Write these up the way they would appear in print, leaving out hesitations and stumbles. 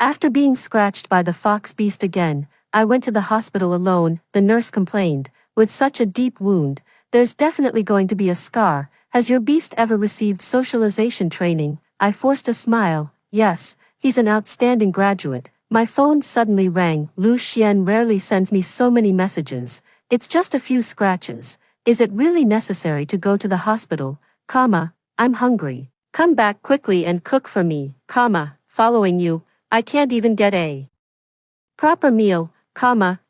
After being scratched by the fox beast again, I went to the hospital alone, the nurse complained. With such a deep wound, there's definitely going to be a scar. Has your beast ever received socialization training? I forced a smile. Yes, he's an outstanding graduate. My phone suddenly rang. Lu Xian rarely sends me so many messages. It's just a few scratches. Is it really necessary to go to the hospital? I'm hungry. Come back quickly and cook for me, following you. I can't even get a proper meal,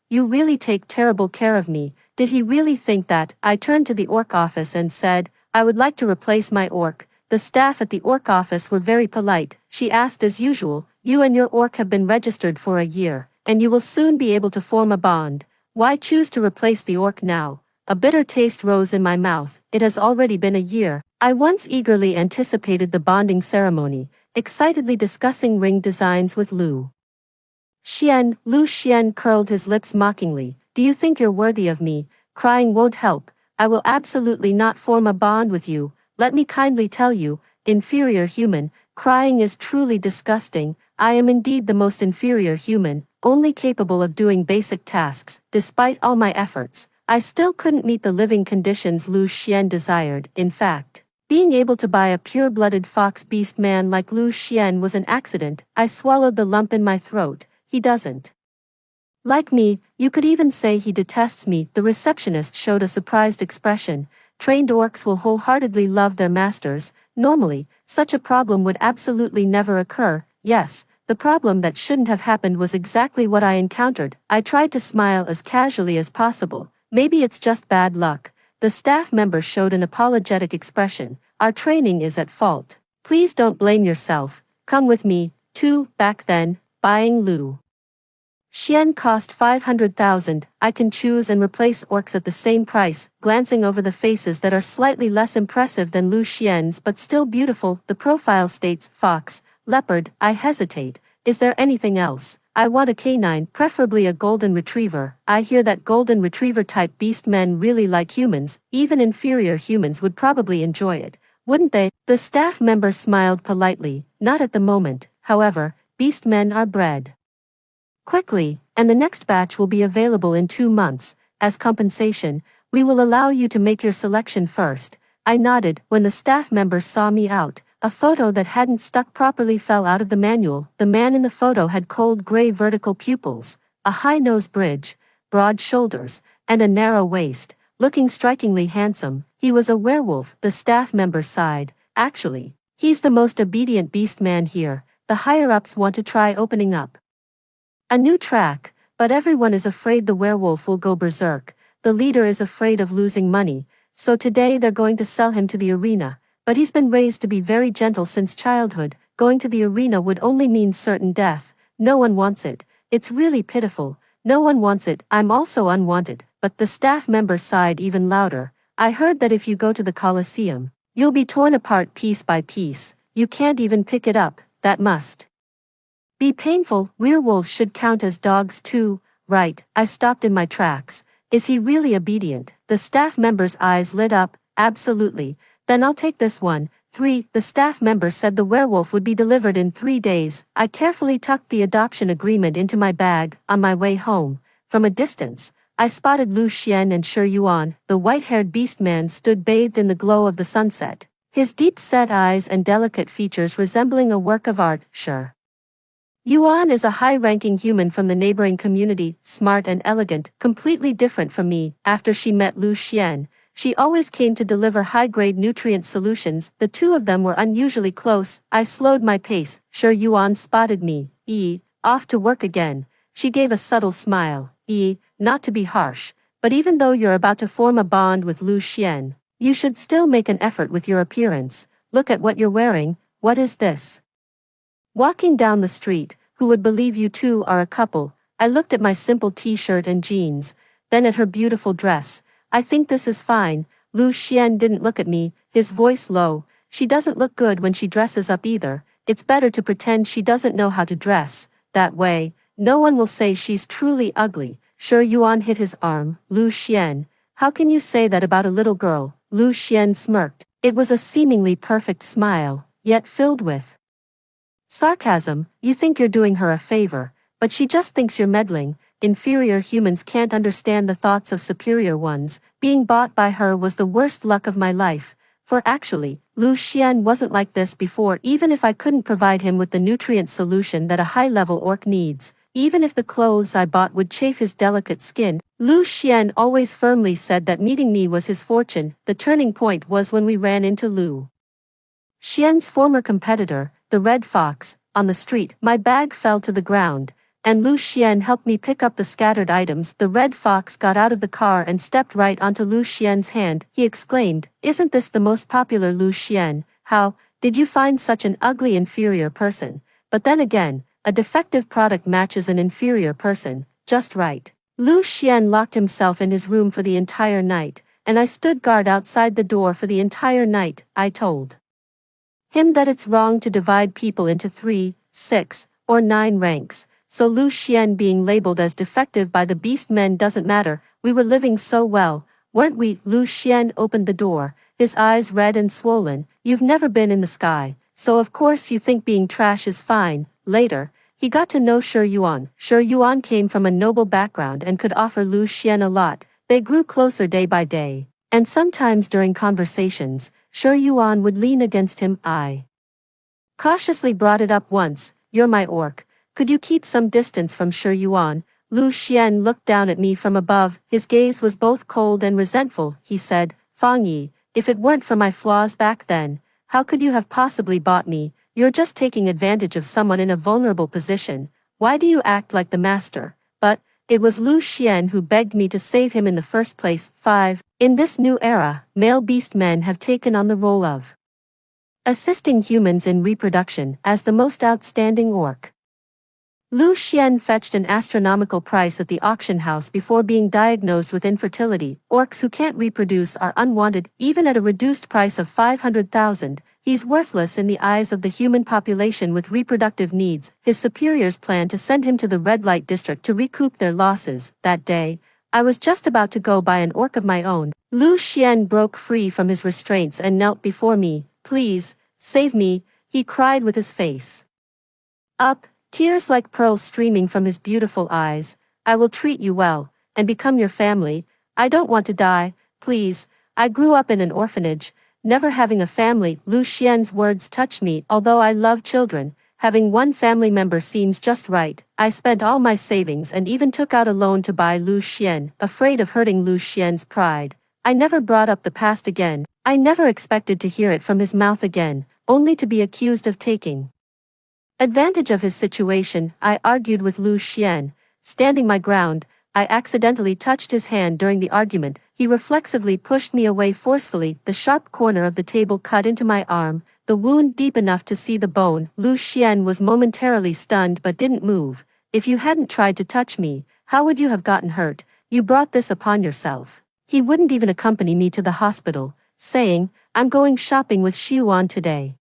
you really take terrible care of me. Did he really think that? I turned to the orc office and said, I would like to replace my orc. The staff at the orc office were very polite. She asked as usual, you and your orc have been registered for a year, and you will soon be able to form a bond. Why choose to replace the orc now? A bitter taste rose in my mouth. It has already been a year. I once eagerly anticipated the bonding ceremony, excitedly discussing ring designs with Lu Xian. Lu Xian curled his lips mockingly. Do you think you're worthy of me? Crying won't help. I will absolutely not form a bond with you. Let me kindly tell you, inferior human, crying is truly disgusting. I am indeed the most inferior human, only capable of doing basic tasks. Despite all my efforts, I still couldn't meet the living conditions Lu Xian desired. In fact, being able to buy a pure-blooded fox beast man like Lu Xian was an accident. I swallowed the lump in my throat. He doesn't like me. You could even say he detests me. The receptionist showed a surprised expression. Trained orcs will wholeheartedly love their masters. Normally, such a problem would absolutely never occur. Yes, the problem that shouldn't have happened was exactly what I encountered. I tried to smile as casually as possible. Maybe it's just bad luck. The staff member showed an apologetic expression. Our training is at fault. Please don't blame yourself. Come with me, too. Back then, buying Lu Xian cost 500,000. I can choose and replace orcs at the same price, glancing over the faces that are slightly less impressive than Lu Xian's but still beautiful. The profile states, fox, leopard. I hesitate. Is there anything else? I want a canine, preferably a golden retriever. I hear that golden retriever type beast men really like humans. Even inferior humans would probably enjoy it, wouldn't they? The staff member smiled politely. Not at the moment, however. Beast men are bred quickly, and the next batch will be available in 2 months. As compensation, we will allow you to make your selection first. I nodded. When the staff member saw me out, a photo that hadn't stuck properly fell out of the manual. The man in the photo had cold gray vertical pupils, a high nose bridge, broad shoulders, and a narrow waist, looking strikingly handsome. He was a werewolf. The staff member sighed. Actually, he's the most obedient beast man here. The higher-ups want to try opening up a new track, but everyone is afraid the werewolf will go berserk. The leader is afraid of losing money, so today they're going to sell him to the arena. But he's been raised to be very gentle since childhood. Going to the arena would only mean certain death. No one wants it. It's really pitiful. No one wants it. I'm also unwanted. But the staff member sighed even louder. I heard that if you go to the Colosseum, you'll be torn apart piece by piece. You can't even pick it up. That must be painful. Werewolves should count as dogs too, right? I stopped in my tracks. Is he really obedient? The staff member's eyes lit up. Absolutely. Then I'll take this one. 3. The staff member said the werewolf would be delivered in 3 days. I carefully tucked the adoption agreement into my bag. On my way home, from a distance, I spotted Lu Xian and Shi Yuan. The white-haired beast man stood bathed in the glow of the sunset, his deep-set eyes and delicate features resembling a work of art. Shi Yuan is a high-ranking human from the neighboring community, smart and elegant, completely different from me. After she met Lu Xian, she always came to deliver high-grade nutrient solutions. The two of them were unusually close. I slowed my pace. Shi Yuan spotted me. Off to work again. She gave a subtle smile. Not to be harsh, but even though you're about to form a bond with Lu Xian, you should still make an effort with your appearance. Look at what you're wearing. What is this? Walking down the street, who would believe you two are a couple? I looked at my simple t-shirt and jeans, then at her beautiful dress. I think this is fine. Lu Xian didn't look at me, his voice low. She doesn't look good when she dresses up either. It's better to pretend she doesn't know how to dress. That way, no one will say she's truly ugly. Shi Yuan hit his arm. Lu Xian, how can you say that about a little girl? Lu Xian smirked. It was a seemingly perfect smile, yet filled with Sarcasm, you think you're doing her a favor, but she just thinks you're meddling. Inferior humans can't understand the thoughts of superior ones. Being bought by her was the worst luck of my life. For actually, Lu Xian wasn't like this before. Even if I couldn't provide him with the nutrient solution that a high-level orc needs, even if the clothes I bought would chafe his delicate skin, Lu Xian always firmly said that meeting me was his fortune. The turning point was when we ran into Lu Xian's former competitor, the Red Fox, on the street. My bag fell to the ground, and Lu Xian helped me pick up the scattered items. The Red Fox got out of the car and stepped right onto Lu Xian's hand. He exclaimed, "Isn't this the most popular Lu Xian? How did you find such an ugly inferior person?" But then again, a defective product matches an inferior person just right. Lu Xian locked himself in his room for the entire night, and I stood guard outside the door for the entire night. I told him that it's wrong to divide people into 3, 6, or 9 ranks, so Lu Xian being labeled as defective by the beast men doesn't matter. We were living so well, weren't we? Lu Xian opened the door, his eyes red and swollen. You've never been in the sky, so of course you think being trash is fine. Later, he got to know Shi Yuan. Shi Yuan came from a noble background and could offer Lu Xian a lot. They grew closer day by day, and sometimes during conversations, Shi Yuan would lean against him. I cautiously brought it up once. "You're my orc. Could you keep some distance from Shi Yuan?" Lu Xian looked down at me from above. His gaze was both cold and resentful. He said, "Fang Yi, if it weren't for my flaws back then, how could you have possibly bought me? You're just taking advantage of someone in a vulnerable position. Why do you act like the master?" But it was Lu Xian who begged me to save him in the first place. 5. In this new era, male beast men have taken on the role of assisting humans in reproduction as the most outstanding orc. Lu Xian fetched an astronomical price at the auction house before being diagnosed with infertility. Orcs who can't reproduce are unwanted, even at a reduced price of 500,000. He's worthless in the eyes of the human population with reproductive needs. His superiors plan to send him to the red light district to recoup their losses. That day, I was just about to go buy an orc of my own. Lu Xian broke free from his restraints and knelt before me. "Please, save me," he cried with his face up, tears like pearls streaming from his beautiful eyes. "I will treat you well, and become your family. I don't want to die, please. I grew up in an orphanage, never having a family." Lu Xian's words touched me. Although I love children, having one family member seems just right. I spent all my savings and even took out a loan to buy Lu Xian, afraid of hurting Lu Xian's pride. I never brought up the past again. I never expected to hear it from his mouth again, only to be accused of taking advantage of his situation. I argued with Lu Xian, standing my ground. I accidentally touched his hand during the argument. He reflexively pushed me away forcefully. The sharp corner of the table cut into my arm, the wound deep enough to see the bone. Lu Xian was momentarily stunned but didn't move. "If you hadn't tried to touch me, how would you have gotten hurt? You brought this upon yourself." He wouldn't even accompany me to the hospital, saying, "I'm going shopping with Xiuan today."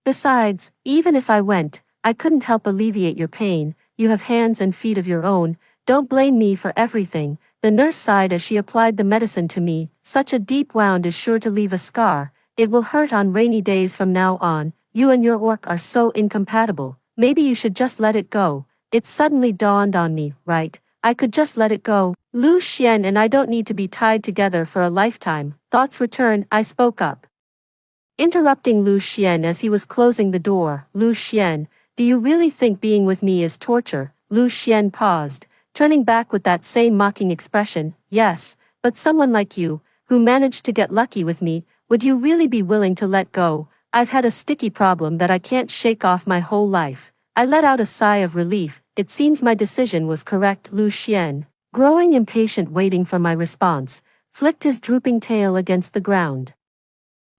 Besides, even if I went, I couldn't help alleviate your pain. You have hands and feet of your own. Don't blame me for everything. The nurse sighed as she applied the medicine to me. "Such a deep wound is sure to leave a scar. It will hurt on rainy days from now on. You and your orc are so incompatible. Maybe you should just let it go." It suddenly dawned on me, right? I could just let it go. Lu Xian and I don't need to be tied together for a lifetime. Thoughts returned. I spoke up, interrupting Lu Xian as he was closing the door. "Lu Xian, do you really think being with me is torture?" Lu Xian paused, turning back with that same mocking expression. "Yes, but someone like you, who managed to get lucky with me, would you really be willing to let go? I've had a sticky problem that I can't shake off my whole life." I let out a sigh of relief. It seems my decision was correct. Lu Xian, growing impatient waiting for my response, flicked his drooping tail against the ground.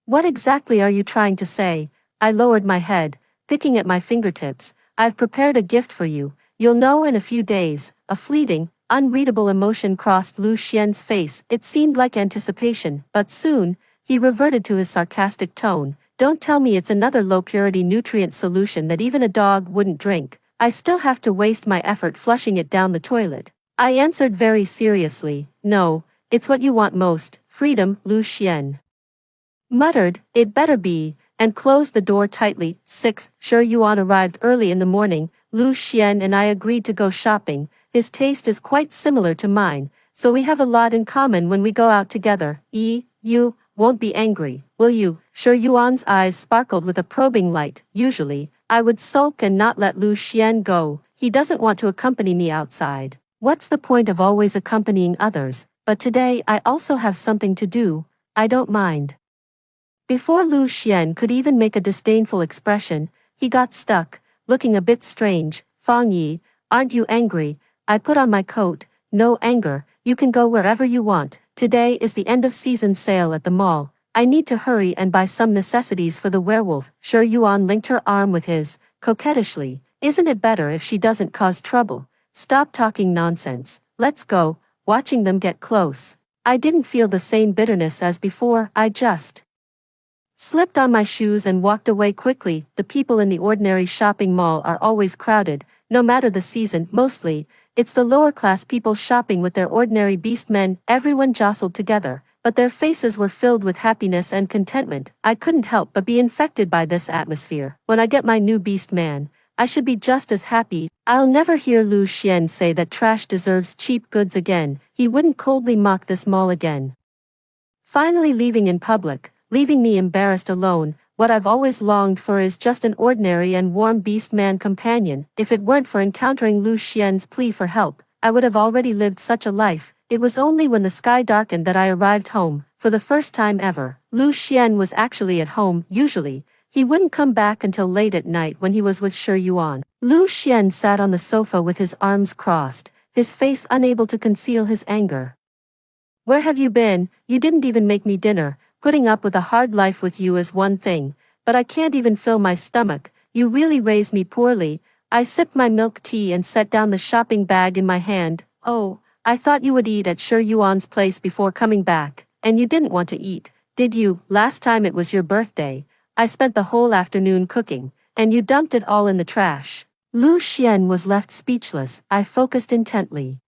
"What exactly are you trying to say?" I lowered my head, picking at my fingertips. "I've prepared a gift for you. You'll know in a few days." A fleeting, unreadable emotion crossed Lu Xian's face. It seemed like anticipation, but soon, he reverted to his sarcastic tone. "Don't tell me it's another low-purity nutrient solution that even a dog wouldn't drink. I still have to waste my effort flushing it down the toilet." I answered very seriously, "No, it's what you want most, freedom." Lu Xian muttered, "It better be." and closed the door tightly. 6. Shi Yuan arrived early in the morning. Lu Xian and I agreed to go shopping. His taste is quite similar to mine, so we have a lot in common when we go out together. You won't be angry, will you? Shi Yuan's eyes sparkled with a probing light. Usually, I would sulk and not let Lu Xian go. He doesn't want to accompany me outside. What's the point of always accompanying others? But today I also have something to do. I don't mind. Before Lu Xian could even make a disdainful expression, he got stuck, looking a bit strange. Fang Yi, aren't you angry? I put on my coat. No anger, you can go wherever you want. Today is the end of season sale at the mall. I need to hurry and buy some necessities for the werewolf. Shi Yuan linked her arm with his, coquettishly. Isn't it better if she doesn't cause trouble? Stop talking nonsense. Let's go. Watching them get close, I didn't feel the same bitterness as before. I just slipped on my shoes and walked away quickly. The people in the ordinary shopping mall are always crowded, no matter the season. Mostly, it's the lower-class people shopping with their ordinary beast men. Everyone jostled together, but their faces were filled with happiness and contentment. I couldn't help but be infected by this atmosphere. When I get my new beast man, I should be just as happy. I'll never hear Lu Xian say that trash deserves cheap goods again. He wouldn't coldly mock this mall again. Finally leaving in public, leaving me embarrassed alone. What I've always longed for is just an ordinary and warm beast man companion. If it weren't for encountering Lu Xian's plea for help, I would have already lived such a life. It was only when the sky darkened that I arrived home. For the first time ever, Lu Xian was actually at home. Usually, he wouldn't come back until late at night when he was with Shi Yuan. Lu Xian sat on the sofa with his arms crossed, his face unable to conceal his anger. Where have you been? You didn't even make me dinner. Putting up with a hard life with you is one thing, but I can't even fill my stomach. You really raised me poorly. I sipped my milk tea and set down the shopping bag in my hand. Oh, I thought you would eat at Shi Yuan's place before coming back, and you didn't want to eat, did you? Last time it was your birthday. I spent the whole afternoon cooking, and you dumped it all in the trash. Lu Xian was left speechless. I focused intently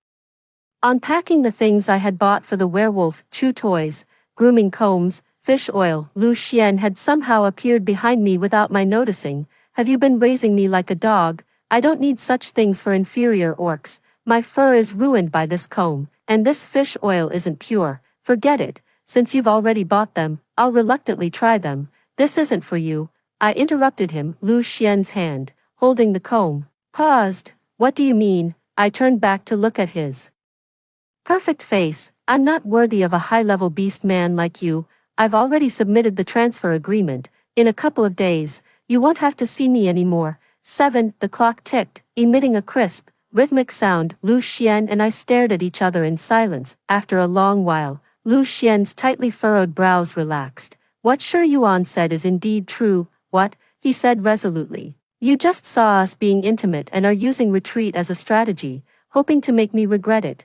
on packing the things I had bought for the werewolf: chew toys, grooming combs, fish oil. Lu Xian had somehow appeared behind me without my noticing. Have you been raising me like a dog? I don't need such things for inferior orcs. My fur is ruined by this comb, and this fish oil isn't pure. Forget it. Since you've already bought them, I'll reluctantly try them. This isn't for you. I interrupted him. Lu Xian's hand, holding the comb, paused. What do you mean? I turned back to look at his perfect face. I'm not worthy of a high-level beast man like you. I've already submitted the transfer agreement. In a couple of days, you won't have to see me anymore. 7. The clock ticked, emitting a crisp, rhythmic sound. Lu Xian and I stared at each other in silence. After a long while, Lu Xian's tightly furrowed brows relaxed. What Shi Yuan said is indeed true. What? He said resolutely. You just saw us being intimate and are using retreat as a strategy, hoping to make me regret it.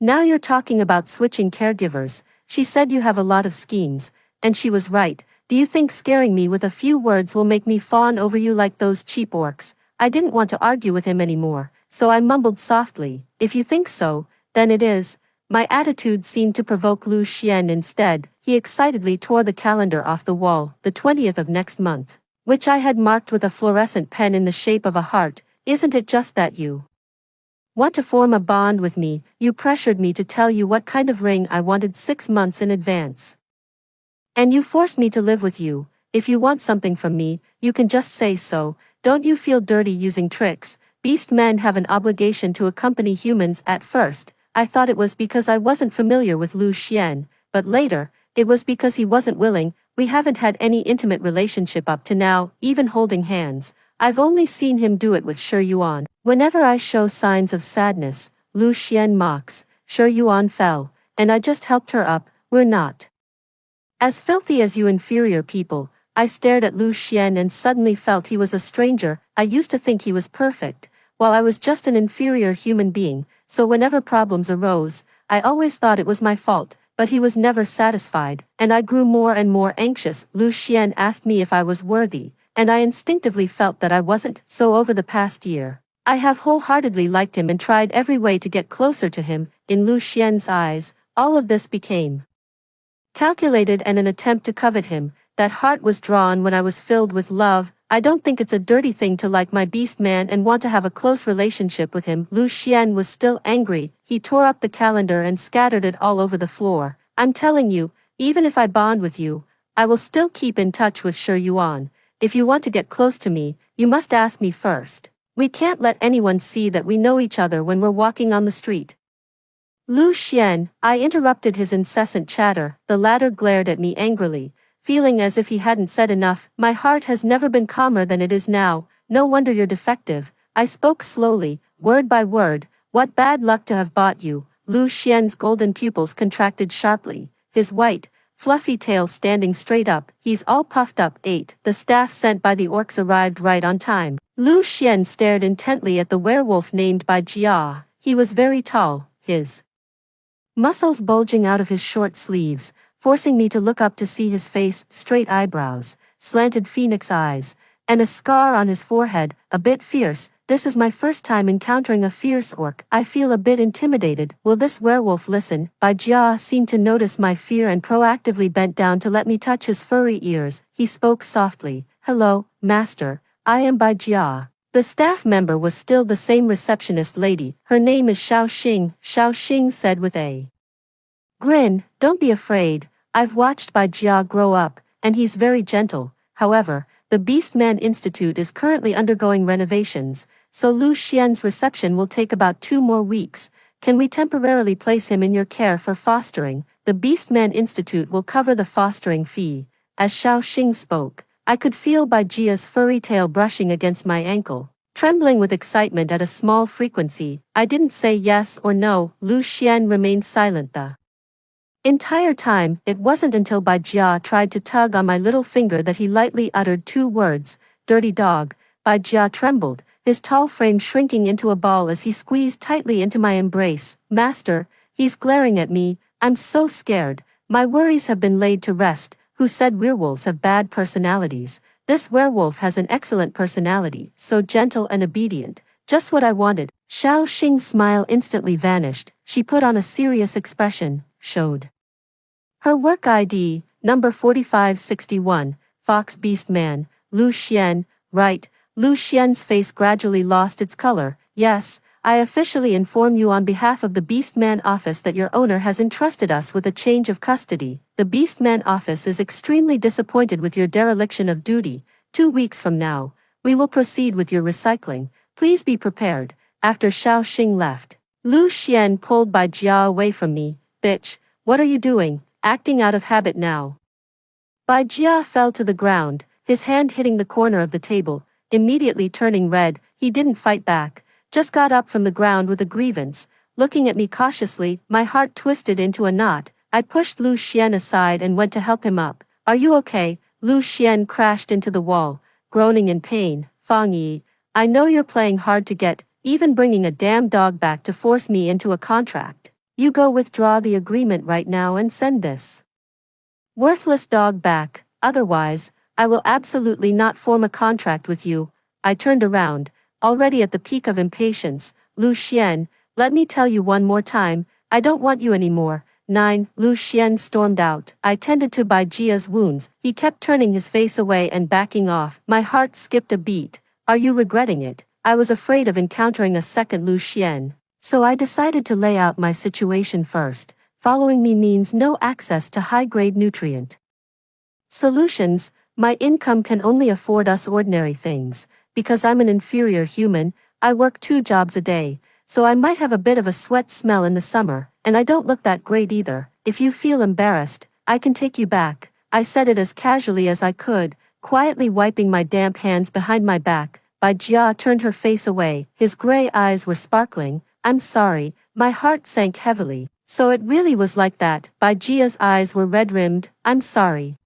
Now you're talking about switching caregivers. She said you have a lot of schemes, and she was right. Do you think scaring me with a few words will make me fawn over you like those cheap orcs? I didn't want to argue with him anymore, so I mumbled softly. If you think so, then it is. My attitude seemed to provoke Lu Xian instead. He excitedly tore the calendar off the wall, the 20th of next month, which I had marked with a fluorescent pen in the shape of a heart. Isn't it just that you want to form a bond with me? You pressured me to tell you what kind of ring I wanted 6 months in advance. And you forced me to live with you. If you want something from me, you can just say so. Don't you feel dirty using tricks? Beast men have an obligation to accompany humans. At first, I thought it was because I wasn't familiar with Lu Xian, but later, it was because he wasn't willing. We haven't had any intimate relationship up to now, even holding hands. I've only seen him do it with Shi Yuan. Whenever I show signs of sadness, Lu Xian mocks. Shi Yuan fell, and I just helped her up. We're not as filthy as you inferior people. I stared at Lu Xian and suddenly felt he was a stranger. I used to think he was perfect, while I was just an inferior human being, so whenever problems arose, I always thought it was my fault, but he was never satisfied, and I grew more and more anxious. Lu Xian asked me if I was worthy, and I instinctively felt that I wasn't. So over the past year, I have wholeheartedly liked him and tried every way to get closer to him. In Lu Xian's eyes, all of this became calculated and an attempt to covet him. that heart was drawn when I was filled with love. I don't think it's a dirty thing to like my beast man and want to have a close relationship with him. Lu Xian was still angry. He tore up the calendar and scattered it all over the floor. I'm telling you, even if I bond with you, I will still keep in touch with Shi Yuan. If you want to get close to me, you must ask me first. We can't let anyone see that we know each other when we're walking on the street. Lu Xian, I interrupted his incessant chatter. The latter glared at me angrily, feeling as if he hadn't said enough. My heart has never been calmer than it is now. No wonder you're defective. I spoke slowly, word by word. What bad luck to have bought you. Lu Xian's golden pupils contracted sharply, his white, fluffy tail standing straight up. He's all puffed up. 8. The staff sent by the orcs arrived right on time. Lu Xian stared intently at the werewolf named by Jia. He was very tall, his muscles bulging out of his short sleeves, forcing me to look up to see his face, straight eyebrows, slanted phoenix eyes, and a scar on his forehead, a bit fierce. This is my first time encountering a fierce orc. I feel a bit intimidated. Will this werewolf listen? Bai Jia seemed to notice my fear and proactively bent down to let me touch his furry ears. He spoke softly. Hello, master. I am Bai Jia. The staff member was still the same receptionist lady. Her name is Xiao Xing. Xiao Xing said with a grin. Don't be afraid. I've watched Bai Jia grow up, and he's very gentle. However, the Beastman Institute is currently undergoing renovations, so Lu Xian's reception will take about 2 more weeks. Can we temporarily place him in your care for fostering? The Beastman Institute will cover the fostering fee. As Xiao Xing spoke, I could feel Bai Jia's furry tail brushing against my ankle. Trembling with excitement at a small frequency, I didn't say yes or no. Lu Xian remained silent the entire time. It wasn't until Bai Jia tried to tug on my little finger that he lightly uttered 2 words, dirty dog. Bai Jia trembled, his tall frame shrinking into a ball as he squeezed tightly into my embrace. Master, he's glaring at me. I'm so scared. My worries have been laid to rest. Who said werewolves have bad personalities? This werewolf has an excellent personality, so gentle and obedient. Just what I wanted. Xiao Xing's smile instantly vanished. She put on a serious expression, showed her work ID, number 4561, Fox Beast Man, Lu Xian, right. Lu Xian's face gradually lost its color. Yes, I officially inform you on behalf of the Beastman office that your owner has entrusted us with a change of custody. The Beastman office is extremely disappointed with your dereliction of duty. 2 weeks from now, we will proceed with your recycling. Please be prepared. After Xiao Xing left, Lu Xian pulled Bai Jia away from me. Bitch, what are you doing? Acting out of habit now. Bai Jia fell to the ground, his hand hitting the corner of the table, immediately turning red. He didn't fight back, just got up from the ground with a grievance, looking at me cautiously. My heart twisted into a knot. I pushed Lu Xian aside and went to help him up. Are you okay? Lu Xian crashed into the wall, groaning in pain. Fang Yi, I know you're playing hard to get, even bringing a damn dog back to force me into a contract. You go withdraw the agreement right now and send this worthless dog back, otherwise, I will absolutely not form a contract with you. I turned around, already at the peak of impatience. Lu Xian, let me tell you one more time, I don't want you anymore. 9. Lu Xian stormed out. I tended to Bai Jia's wounds. He kept turning his face away and backing off. My heart skipped a beat. Are you regretting it? I was afraid of encountering a second Lu Xian, so I decided to lay out my situation first. Following me means no access to high-grade nutrient solutions. My income can only afford us ordinary things. Because I'm an inferior human, I work 2 jobs a day, so I might have a bit of a sweat smell in the summer, and I don't look that great either. If you feel embarrassed, I can take you back. I said it as casually as I could, quietly wiping my damp hands behind my back. Bai Jia turned her face away. His gray eyes were sparkling. I'm sorry. My heart sank heavily. So it really was like that. Bai Jia's eyes were red-rimmed. I'm sorry.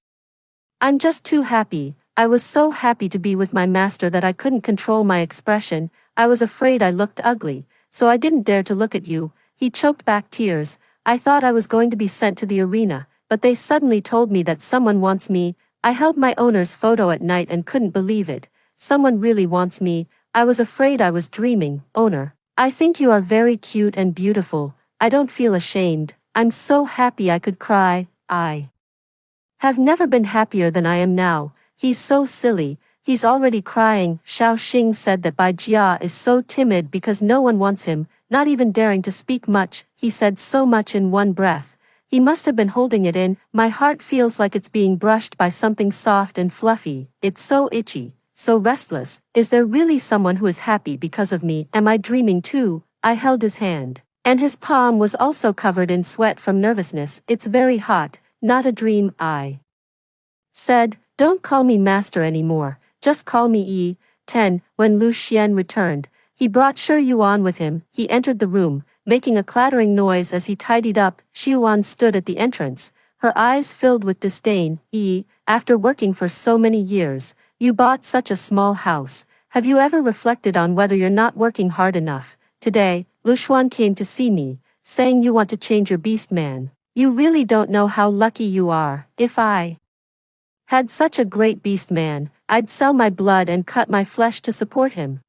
I'm just too happy. I was so happy to be with my master that I couldn't control my expression. I was afraid I looked ugly, so I didn't dare to look at you. He choked back tears. I thought I was going to be sent to the arena, but they suddenly told me that someone wants me. I held my owner's photo at night and couldn't believe it. Someone really wants me. I was afraid I was dreaming. Owner, I think you are very cute and beautiful. I don't feel ashamed. I'm so happy I could cry. I Have never been happier than I am now. He's so silly. He's already crying. Xiao Xing said that Bai Jia is so timid because no one wants him, not even daring to speak much. He said so much in one breath. He must have been holding it in. My heart feels like it's being brushed by something soft and fluffy. It's so itchy, so restless. Is there really someone who is happy because of me? Am I dreaming too? I held his hand, and his palm was also covered in sweat from nervousness. It's very hot, not a dream, I said. Don't call me master anymore, just call me Yi. 10. When Lu Xian returned, he brought Shi Yuan with him. He entered the room, making a clattering noise as he tidied up. Shi Yuan stood at the entrance, her eyes filled with disdain. Yi, after working for so many years, you bought such a small house. Have you ever reflected on whether you're not working hard enough? Today, Lu Xuan came to see me, saying you want to change your beast man. You really don't know how lucky you are. If I had such a great beast man, I'd sell my blood and cut my flesh to support him.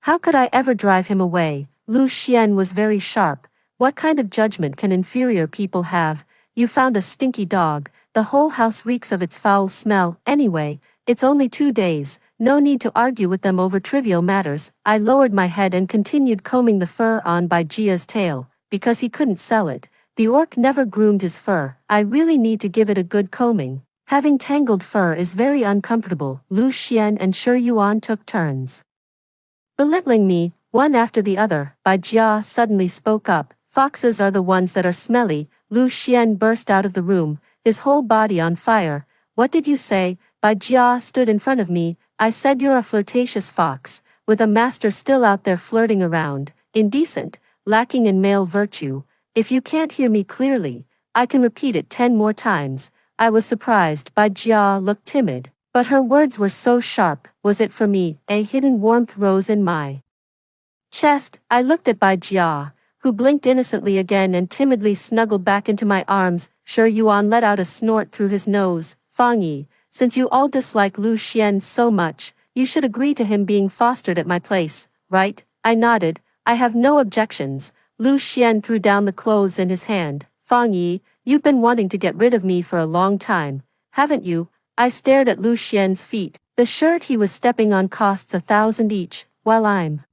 How could I ever drive him away? Lu Xian was very sharp. What kind of judgment can inferior people have? You found a stinky dog. The whole house reeks of its foul smell. Anyway, it's only 2 days. No need to argue with them over trivial matters. I lowered my head and continued combing the fur on Bai Jia's tail, because he couldn't sell it. The orc never groomed his fur. I really need to give it a good combing. Having tangled fur is very uncomfortable. Lu Xian and Shi Yuan took turns belittling me, one after the other. Bai Jia suddenly spoke up. Foxes are the ones that are smelly. Lu Xian burst out of the room, his whole body on fire. What did you say? Bai Jia stood in front of me. I said you're a flirtatious fox, with a master still out there flirting around. Indecent, lacking in male virtue. If you can't hear me clearly, I can repeat it 10 more times. I was surprised. Bai Jia looked timid, but her words were so sharp. Was it for me? A hidden warmth rose in my chest. I looked at Bai Jia, who blinked innocently again and timidly snuggled back into my arms. Shi Yuan let out a snort through his nose. Fang Yi, since you all dislike Lu Xian so much, you should agree to him being fostered at my place, right? I nodded. I have no objections. Lu Xian threw down the clothes in his hand. Fang Yi, you've been wanting to get rid of me for a long time, haven't you? I stared at Lu Xian's feet. The shirt he was stepping on costs 1,000 each, while I'm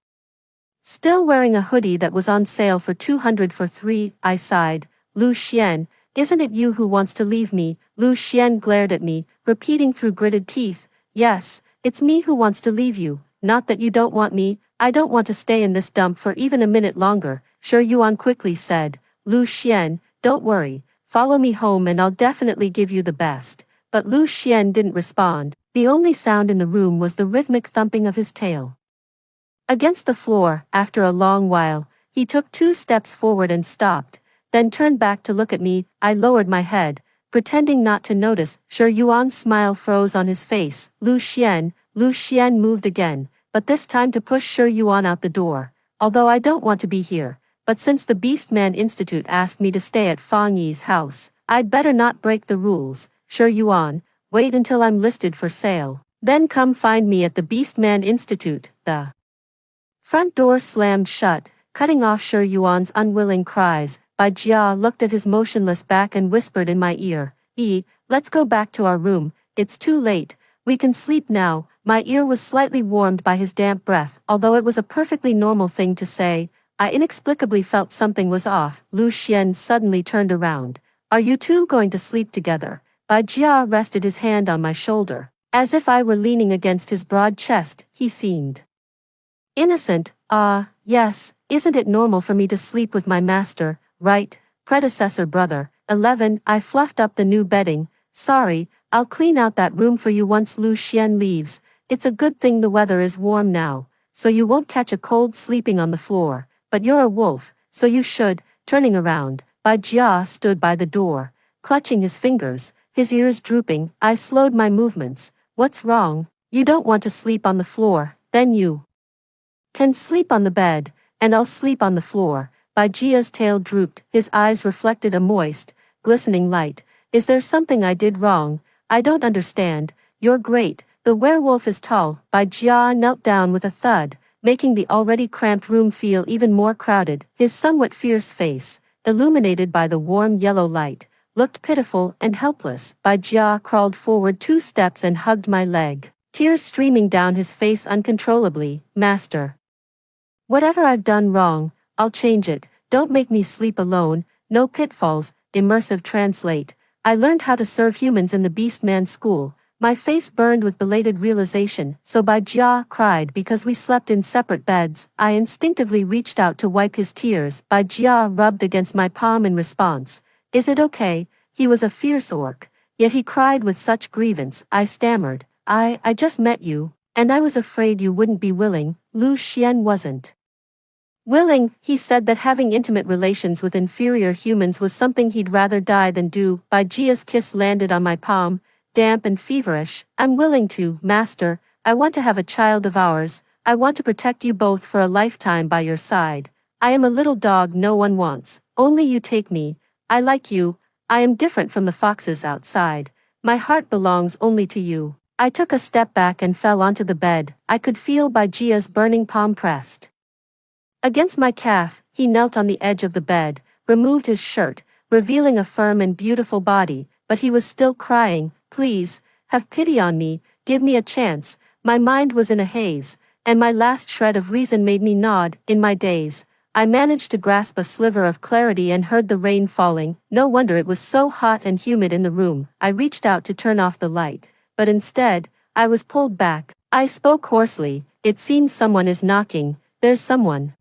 still wearing a hoodie that was on sale for 200 for 3. I sighed. Lu Xian, isn't it you who wants to leave me? Lu Xian glared at me, repeating through gritted teeth. Yes, it's me who wants to leave you. Not that you don't want me. I don't want to stay in this dump for even a minute longer. Shi Yuan quickly said. Lu Xian, don't worry. Follow me home and I'll definitely give you the best. But Lu Xian didn't respond. The only sound in the room was the rhythmic thumping of his tail against the floor. After a long while, he took 2 steps forward and stopped, then turned back to look at me. I lowered my head, pretending not to notice. Shi Yuan's smile froze on his face. Lu Xian moved again, but this time to push Shi Yuan out the door. Although I don't want to be here, but since the Beastman Institute asked me to stay at Fang Yi's house, I'd better not break the rules. Shi Yuan, wait until I'm listed for sale. Then come find me at the Beastman Institute. The front door slammed shut, cutting off Shi Yuan's unwilling cries. Bai Jia looked at his motionless back and whispered in my ear, let's go back to our room. It's too late. We can sleep now. My ear was slightly warmed by his damp breath. Although it was a perfectly normal thing to say, I inexplicably felt something was off. Lu Xian suddenly turned around. Are you two going to sleep together? Bai Jia rested his hand on my shoulder. As if I were leaning against his broad chest, he seemed innocent. Yes, isn't it normal for me to sleep with my master, right? Predecessor brother. 11. I fluffed up the new bedding. Sorry, I'll clean out that room for you once Lu Xian leaves. It's a good thing the weather is warm now, so you won't catch a cold sleeping on the floor. But you're a wolf, so you should. Turning around, Bai Jia stood by the door, clutching his fingers, his ears drooping. I slowed my movements. What's wrong? You don't want to sleep on the floor, then you can sleep on the bed, and I'll sleep on the floor. Bai Jia's tail drooped, his eyes reflected a moist, glistening light. Is there something I did wrong? I don't understand. You're great. The werewolf is tall. Bai Jia knelt down with a thud, making the already cramped room feel even more crowded. His somewhat fierce face, illuminated by the warm yellow light, looked pitiful and helpless. Bai Jia crawled forward 2 steps and hugged my leg, tears streaming down his face uncontrollably. Master, whatever I've done wrong, I'll change it. Don't make me sleep alone. No pitfalls. Immersive translate. I learned how to serve humans in the Beastman school. My face burned with belated realization, so Bai Jia cried because we slept in separate beds. I instinctively reached out to wipe his tears. Bai Jia rubbed against my palm in response. Is it okay? He was a fierce orc, yet he cried with such grievance. I stammered. I just met you, and I was afraid you wouldn't be willing. Lu Xian wasn't willing. He said that having intimate relations with inferior humans was something he'd rather die than do. Bai Jia's kiss landed on my palm, damp and feverish. I'm willing to, Master. I want to have a child of ours. I want to protect you both for a lifetime by your side. I am a little dog no one wants. Only you take me. I like you. I am different from the foxes outside. My heart belongs only to you. I took a step back and fell onto the bed. I could feel Bai Jia's burning palm pressed against my calf. He knelt on the edge of the bed, removed his shirt, revealing a firm and beautiful body, but he was still crying. Please, have pity on me, give me a chance. My mind was in a haze, and my last shred of reason made me nod. In my daze, I managed to grasp a sliver of clarity and heard the rain falling. No wonder it was so hot and humid in the room. I reached out to turn off the light, but instead, I was pulled back. I spoke hoarsely. It seems someone is knocking. There's someone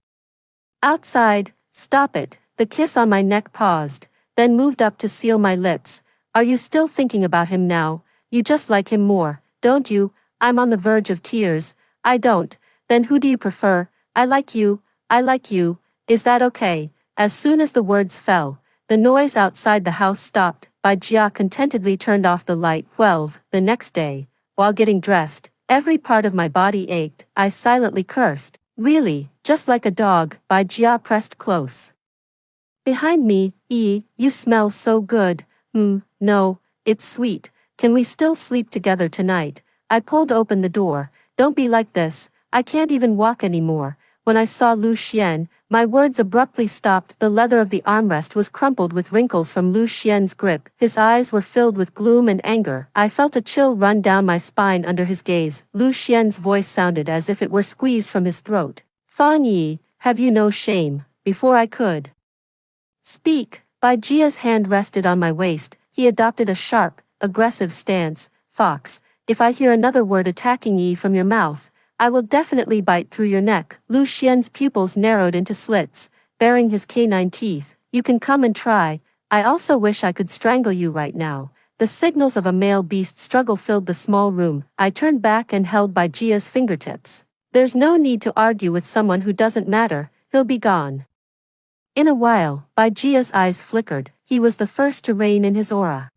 outside. Stop it. The kiss on my neck paused, then moved up to seal my lips. Are you still thinking about him now? You just like him more, don't you? I'm on the verge of tears. I don't. Then who do you prefer? I like you. I like you. Is that okay? As soon as the words fell, the noise outside the house stopped. Bai Jia contentedly turned off the light. 12. The next day, while getting dressed, every part of my body ached. I silently cursed. Really, just like a dog. Bai Jia pressed close behind me. You smell so good. No, it's sweet. Can we still sleep together tonight? I pulled open the door. Don't be like this. I can't even walk anymore. When I saw Lu Xian, my words abruptly stopped. The leather of the armrest was crumpled with wrinkles from Lu Xian's grip. His eyes were filled with gloom and anger. I felt a chill run down my spine under his gaze. Lu Xian's voice sounded as if it were squeezed from his throat. Fang Yi, have you no shame? Before I could speak, Bai Jia's hand rested on my waist. He adopted a sharp, aggressive stance. Fox, if I hear another word attacking Yi from your mouth, I will definitely bite through your neck. Lu Xian's pupils narrowed into slits, baring his canine teeth. You can come and try. I also wish I could strangle you right now. The signals of a male beast struggle filled the small room. I turned back and held Bai Jia's fingertips. There's no need to argue with someone who doesn't matter. He'll be gone in a while. Bai Jia's eyes flickered. He was the first to rein in his aura,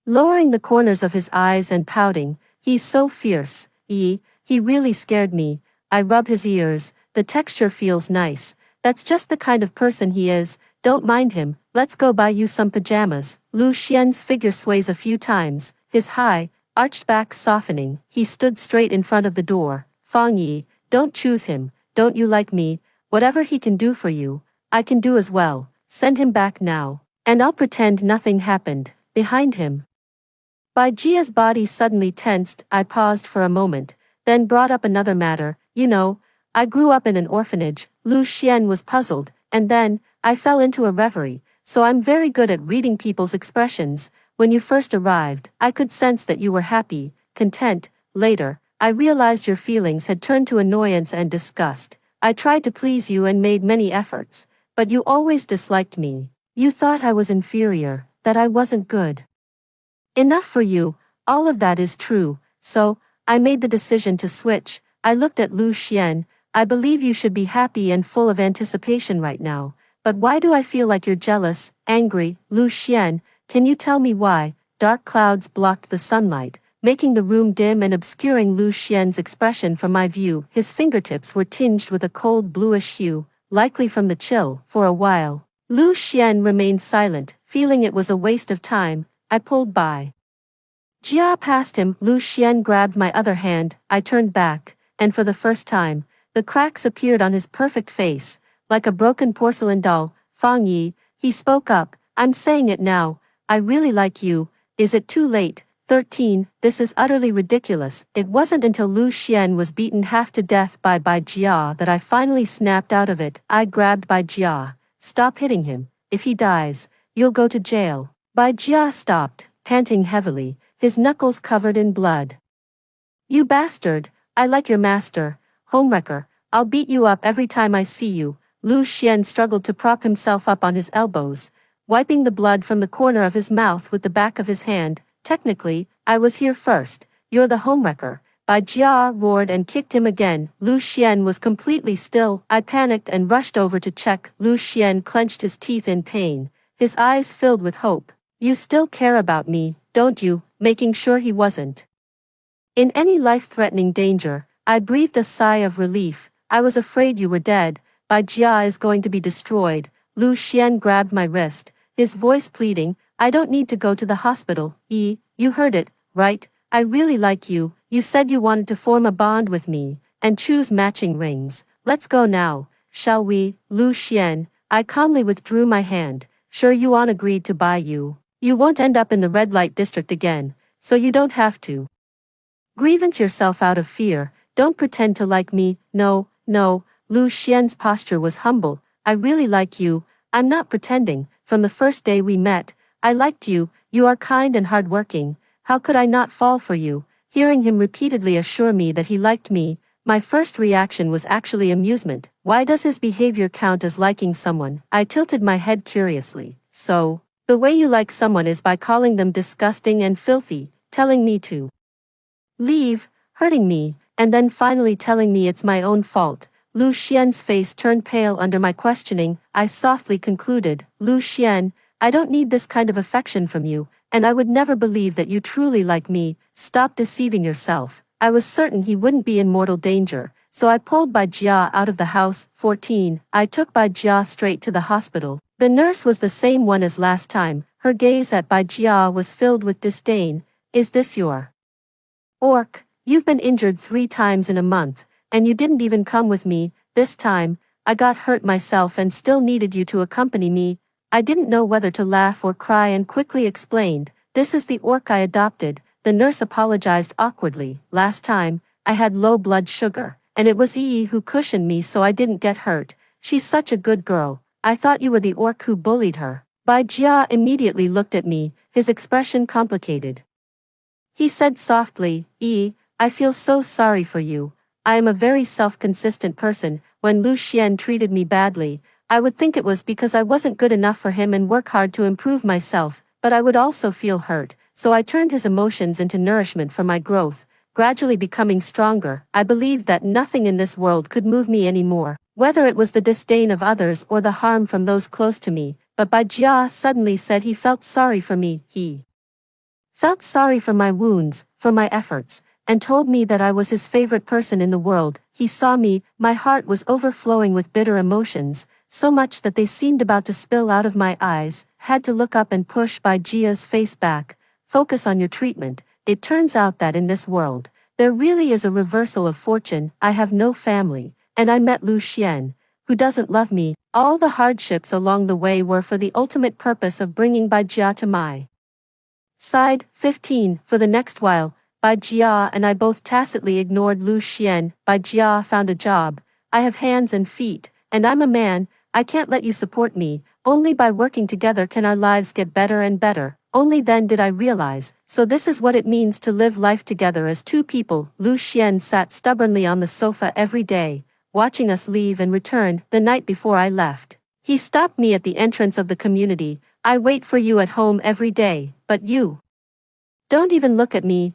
lowering the corners of his eyes and pouting. He's so fierce. He really scared me. I rub his ears. The texture feels nice. That's just the kind of person he is. Don't mind him. Let's go buy you some pajamas. Lu Xian's figure sways a few times, his high, arched back softening. He stood straight in front of the door. Fang Yi, don't choose him. Don't you like me? Whatever he can do for you, I can do as well. Send him back now, and I'll pretend nothing happened. Behind him, Bai Jia's body suddenly tensed. I paused for a moment, then brought up another matter. You know, I grew up in an orphanage. Lu Xian was puzzled, and then, I fell into a reverie, so I'm very good at reading people's expressions. When you first arrived, I could sense that you were happy, content. Later, I realized your feelings had turned to annoyance and disgust. I tried to please you and made many efforts, but you always disliked me. You thought I was inferior, that I wasn't good enough for you. All of that is true, so, I made the decision to switch. I looked at Lu Xian. I believe you should be happy and full of anticipation right now. But why do I feel like you're jealous, angry? Lu Xian, can you tell me why? Dark clouds blocked the sunlight, making the room dim and obscuring Lu Xian's expression from my view. His fingertips were tinged with a cold bluish hue, likely from the chill. For a while, Lu Xian remained silent, feeling it was a waste of time. I pulled Bai Jia past him. Lu Xian grabbed my other hand. I turned back, and for the first time, the cracks appeared on his perfect face, like a broken porcelain doll. Fang Yi, he spoke up. I'm saying it now. I really like you. Is it too late? 13. This is utterly ridiculous. It wasn't until Lu Xian was beaten half to death by Bai Jia that I finally snapped out of it. I grabbed Bai Jia. Stop hitting him. If he dies, you'll go to jail. Bai Jia stopped, panting heavily, his knuckles covered in blood. You bastard, I like your master, homewrecker, I'll beat you up every time I see you. Lu Xian struggled to prop himself up on his elbows, wiping the blood from the corner of his mouth with the back of his hand. Technically, I was here first, you're the homewrecker. Bai Jia roared and kicked him again. Lu Xian was completely still. I panicked and rushed over to check. Lu Xian clenched his teeth in pain, his eyes filled with hope. You still care about me, don't you? Making sure he wasn't in any life-threatening danger. I breathed a sigh of relief. I was afraid you were dead. Bai Jia is going to be destroyed. Lu Xian grabbed my wrist, his voice pleading. I don't need to go to the hospital. You heard it, right? I really like you. You said you wanted to form a bond with me, and choose matching rings. Let's go now, shall we? Lu Xian, I calmly withdrew my hand. Sure, Yuan agreed to buy you. You won't end up in the red light district again, so you don't have to grievance yourself out of fear. Don't pretend to like me. No. Lu Xian's posture was humble. I really like you. I'm not pretending. From the first day we met, I liked you. You are kind and hardworking. How could I not fall for you? Hearing him repeatedly assure me that he liked me, my first reaction was actually amusement. Why does his behavior count as liking someone? I tilted my head curiously. So, the way you like someone is by calling them disgusting and filthy, telling me to leave, hurting me, and then finally telling me it's my own fault. Lu Xian's face turned pale under my questioning. I softly concluded, Lu Xian, I don't need this kind of affection from you, and I would never believe that you truly like me. Stop deceiving yourself. I was certain he wouldn't be in mortal danger, so I pulled Bai Jia out of the house. 14. I took Bai Jia straight to the hospital. The nurse was the same one as last time. Her gaze at Bai Jia was filled with disdain. Is this your orc? You've been injured 3 times in a month, and you didn't even come with me. This time, I got hurt myself and still needed you to accompany me. I didn't know whether to laugh or cry and quickly explained, this is the orc I adopted. The nurse apologized awkwardly. Last time, I had low blood sugar, and it was Yi who cushioned me so I didn't get hurt. She's such a good girl. I thought you were the orc who bullied her. Bai Jia immediately looked at me, his expression complicated. He said softly, Yi, I feel so sorry for you. I am a very self-consistent person. When Lu Xian treated me badly, I would think it was because I wasn't good enough for him and work hard to improve myself, but I would also feel hurt, so I turned his emotions into nourishment for my growth, gradually becoming stronger. I believed that nothing in this world could move me anymore, whether it was the disdain of others or the harm from those close to me. But Bai Jia suddenly said he felt sorry for me. He felt sorry for my wounds, for my efforts, and told me that I was his favorite person in the world. He saw me, my heart was overflowing with bitter emotions, so much that they seemed about to spill out of my eyes. Had to look up and push Bai Jia's face back. Focus on your treatment. It turns out that in this world, there really is a reversal of fortune. I have no family, and I met Lu Xian, who doesn't love me. All the hardships along the way were for the ultimate purpose of bringing Bai Jia to my side. 15. For the next while, Bai Jia and I both tacitly ignored Lu Xian. Bai Jia found a job. I have hands and feet, and I'm a man. I can't let you support me. Only by working together can our lives get better and better. Only then did I realize, so this is what it means to live life together as two people. Lu Xian sat stubbornly on the sofa every day, watching us leave and return. The night before I left, he stopped me at the entrance of the community. I wait for you at home every day, but you don't even look at me.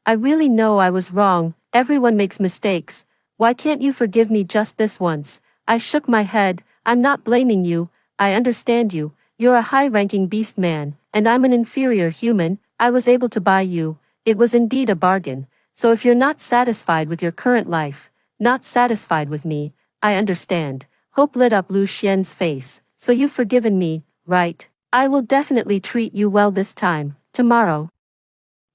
I really know I was wrong. Everyone makes mistakes. Why can't you forgive me just this once? I shook my head. I'm not blaming you. I understand you. You're a high-ranking beast man, and I'm an inferior human. I was able to buy you. It was indeed a bargain. So if you're not satisfied with your current life, not satisfied with me, I understand. Hope lit up Lu Xian's face. So you've forgiven me, right? I will definitely treat you well this time. Tomorrow,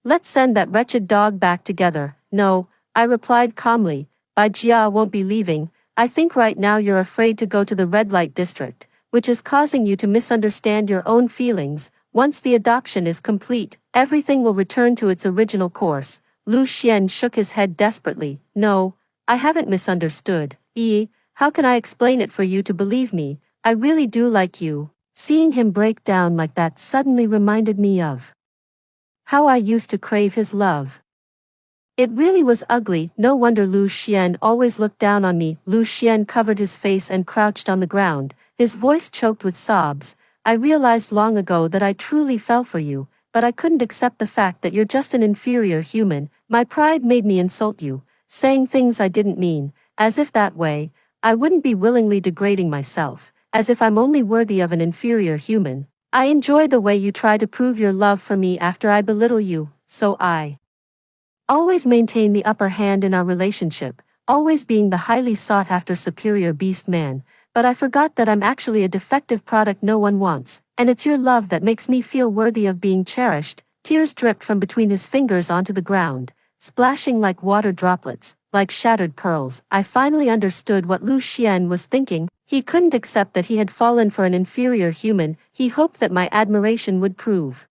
let's send that wretched dog back together. No, I replied calmly. Bai Jia won't be leaving. I think right now you're afraid to go to the red light district, which is causing you to misunderstand your own feelings. Once the adoption is complete, everything will return to its original course. Lu Xian shook his head desperately. No, I haven't misunderstood. How can I explain it for you to believe me? I really do like you. Seeing him break down like that suddenly reminded me of how I used to crave his love. It really was ugly, no wonder Lu Xian always looked down on me. Lu Xian covered his face and crouched on the ground, his voice choked with sobs. I realized long ago that I truly fell for you, but I couldn't accept the fact that you're just an inferior human. My pride made me insult you, saying things I didn't mean, as if that way, I wouldn't be willingly degrading myself, as if I'm only worthy of an inferior human. I enjoy the way you try to prove your love for me after I belittle you, so I always maintain the upper hand in our relationship, always being the highly sought-after superior beast man, but I forgot that I'm actually a defective product no one wants, and it's your love that makes me feel worthy of being cherished. Tears dripped from between his fingers onto the ground, splashing like water droplets, like shattered pearls. I finally understood what Lu Xian was thinking. He couldn't accept that he had fallen for an inferior human. He hoped that my admiration would prove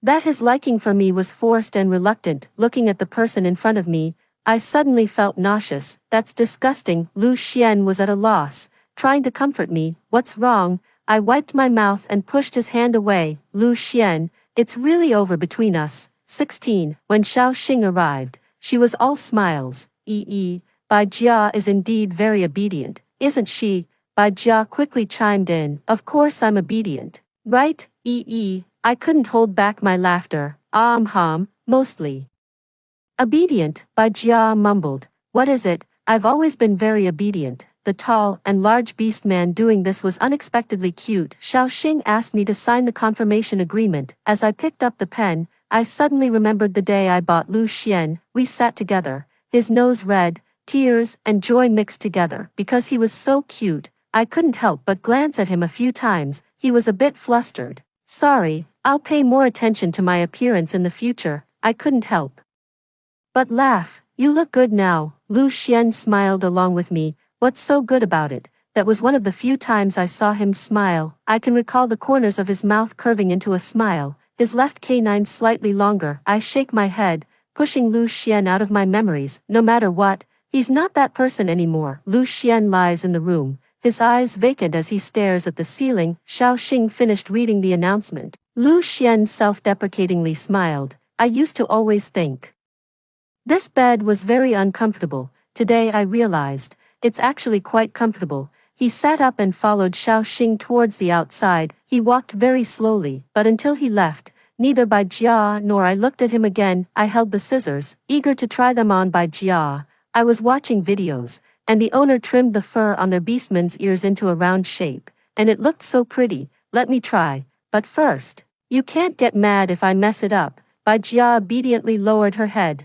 that his liking for me was forced and reluctant. Looking at the person in front of me, I suddenly felt nauseous. That's disgusting. Lu Xian was at a loss, trying to comfort me. What's wrong? I wiped my mouth and pushed his hand away. Lu Xian, it's really over between us. 16. When Xiao Xing arrived, she was all smiles. Bai Jia is indeed very obedient, isn't she? Bai Jia quickly chimed in. Of course I'm obedient. Right? I couldn't hold back my laughter. Mostly obedient, Bai Jia mumbled. What is it? I've always been very obedient. The tall and large beast man doing this was unexpectedly cute. Xiao Xing asked me to sign the confirmation agreement. As I picked up the pen, I suddenly remembered the day I bought Lu Xian. We sat together, his nose red, tears and joy mixed together. Because he was so cute, I couldn't help but glance at him a few times. He was a bit flustered. Sorry, I'll pay more attention to my appearance in the future. I couldn't help but laugh. You look good now. Lu Xian smiled along with me. What's so good about it? That was one of the few times I saw him smile. I can recall the corners of his mouth curving into a smile, his left canine slightly longer. I shake my head, pushing Lu Xian out of my memories. No matter what, he's not that person anymore. Lu Xian lies in the room, his eyes vacant as he stares at the ceiling. Xiao Xing finished reading the announcement. Lu Xian self-deprecatingly smiled. I used to always think this bed was very uncomfortable. Today I realized, it's actually quite comfortable. He sat up and followed Xiao Xing towards the outside. He walked very slowly, but until he left, neither Bai Jia nor I looked at him again. I held the scissors, eager to try them on Bai Jia. I was watching videos, and the owner trimmed the fur on their beastman's ears into a round shape, and it looked so pretty. Let me try. But first, you can't get mad if I mess it up. Bai Jia obediently lowered her head,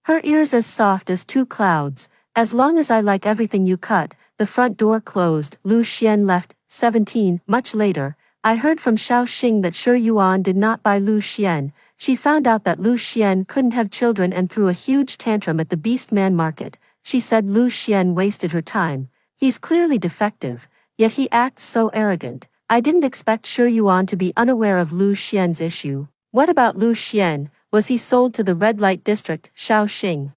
her ears as soft as two clouds. As long as I like everything you cut. The front door closed. Lu Xian left. 17. Much later, I heard from Xiao Xing that Shi Yuan did not buy Lu Xian. She found out that Lu Xian couldn't have children and threw a huge tantrum at the beast man market. She said Lu Xian wasted her time. He's clearly defective, yet he acts so arrogant. I didn't expect Shi Yuan to be unaware of Lu Xian's issue. What about Lu Xian? Was he sold to the red light district? Xiao Xing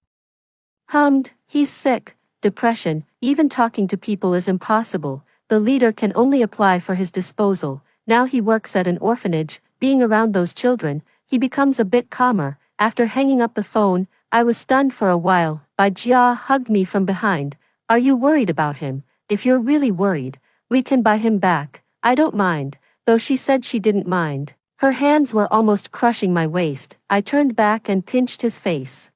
hummed. He's sick. Depression. Even talking to people is impossible. The leader can only apply for his disposal. Now he works at an orphanage. Being around those children, he becomes a bit calmer. After hanging up the phone, I was stunned for a while. Bai Jia hugged me from behind. Are you worried about him? If you're really worried, we can buy him back. I don't mind. Though she said she didn't mind. Her hands were almost crushing my waist. I turned back and pinched his face.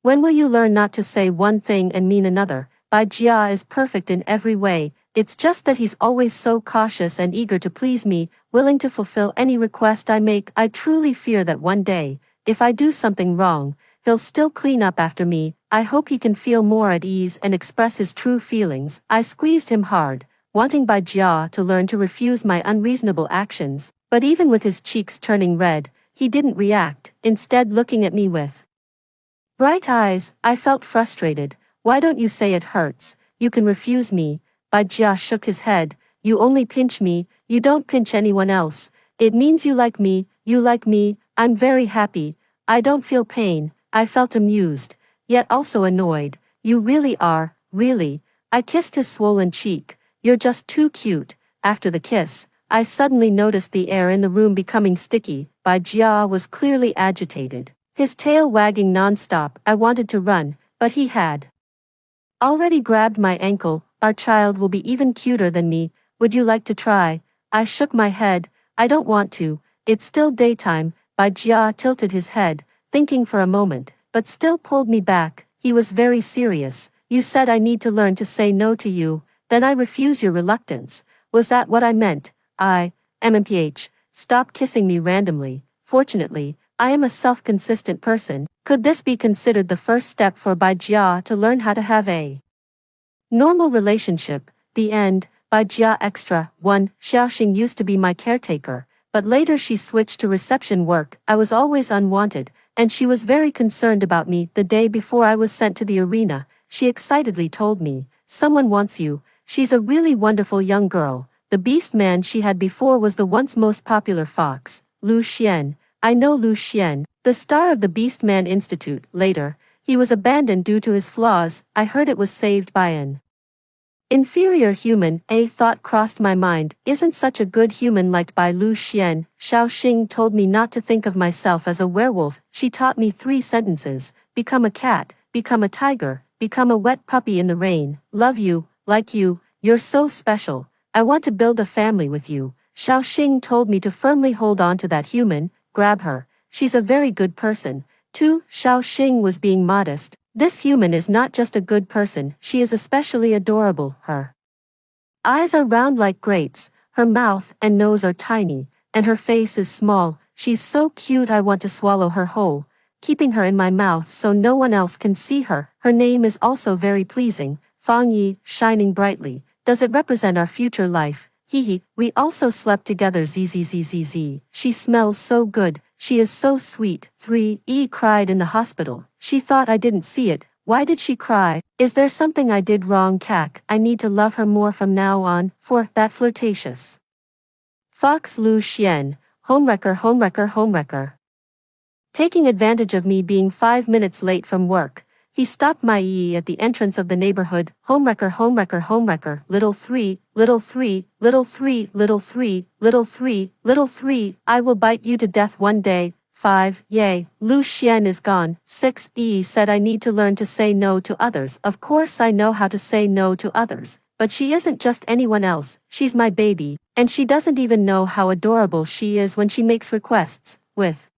When will you learn not to say one thing and mean another? Bai Jia is perfect in every way. It's just that he's always so cautious and eager to please me, willing to fulfill any request I make. I truly fear that one day, if I do something wrong, he'll still clean up after me. I hope he can feel more at ease and express his true feelings. I squeezed him hard, wanting Bai Jia to learn to refuse my unreasonable actions. But even with his cheeks turning red, he didn't react, instead looking at me with bright eyes. I felt frustrated. Why don't you say it hurts? You can refuse me. Bai Jia shook his head. You only pinch me, you don't pinch anyone else. It means you like me, I'm very happy, I don't feel pain, I felt amused, yet also annoyed. You really are, really. I kissed his swollen cheek. You're just too cute. After the kiss, I suddenly noticed the air in the room becoming sticky. Bai Jia was clearly agitated, his tail wagging non-stop. I wanted to run, but he had already grabbed my ankle. Our child will be even cuter than me. Would you like to try? I shook my head. I don't want to. It's still daytime. Bai Jia tilted his head, thinking for a moment, but still pulled me back. He was very serious. You said I need to learn to say no to you, then I refuse your reluctance. Was that what I meant? MMPH, stop kissing me randomly. Fortunately, I am a self-consistent person. Could this be considered the first step for Bai Jia to learn how to have a normal relationship? The end. Bai Jia Extra 1. Xiaoxing used to be my caretaker, but later she switched to reception work. I was always unwanted, and she was very concerned about me. The day before I was sent to the arena, she excitedly told me, "Someone wants you." She's a really wonderful young girl. The beast man she had before was the once most popular fox, Lu Xian. I know Lu Xian, the star of the Beastman Institute. Later, he was abandoned due to his flaws. I heard it was saved by an inferior human. A thought crossed my mind, isn't such a good human liked by Lu Xian? Xiaoxing told me not to think of myself as a werewolf. She taught me 3 sentences: become a cat, become a tiger, become a wet puppy in the rain. Love you, like you, you're so special. I want to build a family with you. Xiaoxing told me to firmly hold on to that human, grab her. She's a very good person. 2. Xiaoxing was being modest. This human is not just a good person, she is especially adorable. Her eyes are round like grapes, her mouth and nose are tiny, and her face is small. She's so cute I want to swallow her whole, keeping her in my mouth so no one else can see her. Her name is also very pleasing, Fang Yi, shining brightly. Does it represent our future life? Hee. We also slept together. Zzzzz. She smells so good. She is so sweet. 3. Cried in the hospital. She thought I didn't see it. Why did she cry? Is there something I did wrong? Cac. I need to love her more from now on. 4. That flirtatious fox Lu Xian. Homewrecker. Taking advantage of me being 5 minutes late from work, he stopped my at the entrance of the neighborhood. Homewrecker. Little three. I will bite you to death one day. 5. Yay. Lu Xian is gone. 6. Said I need to learn to say no to others. Of course I know how to say no to others, but she isn't just anyone else. She's my baby, and she doesn't even know how adorable she is when she makes requests, with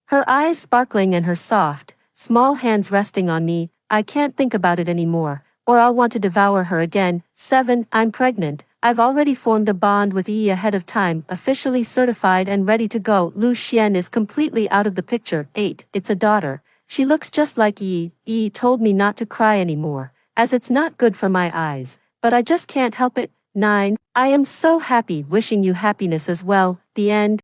her eyes sparkling and her soft, small hands resting on me. I can't think about it anymore, or I'll want to devour her again. 7. I'm pregnant. I've already formed a bond with Yi ahead of time, officially certified and ready to go. Lu Xian is completely out of the picture. 8. It's a daughter. She looks just like Yi. Yi told me not to cry anymore, as it's not good for my eyes, but I just can't help it. 9. I am so happy. Wishing you happiness as well. The end.